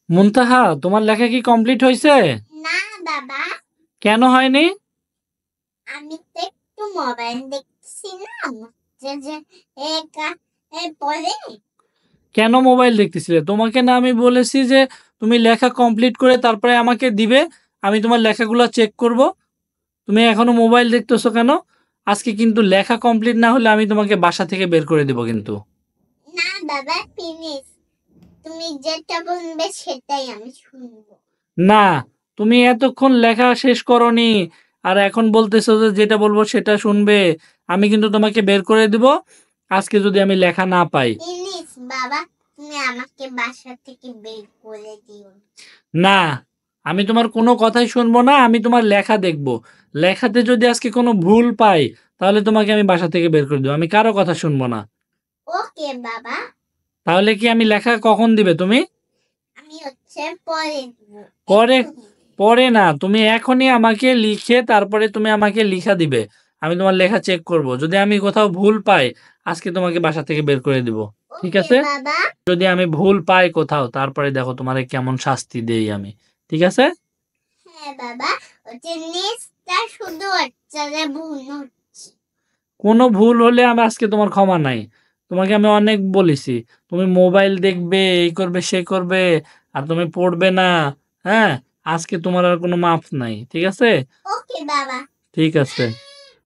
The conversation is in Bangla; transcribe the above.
মুনতাহা, তোমার লেখা কি কমপ্লিট হয়েছে? না বাবা, কেন হয়নি? আমি তো একটু মোবাইল দেখছিলাম যে যে পরে। কেন মোবাইল দেখতেছিলে? তোমাকে না আমি বলেছি যে তুমি লেখা কমপ্লিট করে তারপরে আমাকে দিবে, আমি তোমার লেখাগুলো চেক করব। তুমি এখনো মোবাইল দেখতেছো কেন? আজকে কিন্তু লেখা কমপ্লিট না হলে আমি তোমাকে বাসা থেকে বের করে দেব কিন্তু। না বাবা, প্লিজ, তুমি যেটা বলবে সেটাই আমি শুনবো। না, তুমি এতক্ষণ লেখা শেষ করনি, আর এখন বলতেছো যে যেটা বলবো সেটা শুনবে। আমি কিন্তু তোমাকে বের করে দিব আজকে যদি আমি লেখা না পাই। প্লিজ বাবা, তুমি আমাকে বাসা থেকে বের করে দিও। না, আমি তোমার কোনো কথাই শুনবো না, আমি তোমার লেখা দেখব। লেখাতে যদি আজকে কোনো ভুল পাই তাহলে তোমাকে আমি বাসা থেকে বের করে দেবো। আমি কারো কথা শুনবো না। ওকে বাবা। তাহলে কি আমি লেখা কখন দিবে তুমি? আমি হচ্ছে পরে দিব। পরে? পরে না, তুমি এখনই আমাকে লিখে তারপরে তুমি আমাকে লিখা দিবে। আমি তোমার লেখা চেক করব। যদি আমি কোথাও ভুল পাই আজকে তোমাকে বাসা থেকে বের করে দিব। ঠিক ওকে আছে? বাবা। যদি আমি ভুল পাই কোথাও তারপরে দেখো তোমারে কেমন শাস্তি দেই আমি। ঠিক আছে? হ্যাঁ বাবা, হচ্ছে নেক্সটটা শুধু হচ্ছে যে ভুল হচ্ছে। কোনো ভুল হলে আমি আজকে তোমার ক্ষমা নাই। তোমাকে আমি অনেক বলেছি। তুমি মোবাইল দেখবে, এই করবে, সে করবে, আর তুমি পড়বে না। হ্যাঁ? আজকে তোমার আর কোনো মাফ নাই। ঠিক আছে? ওকে বাবা। ঠিক আছে।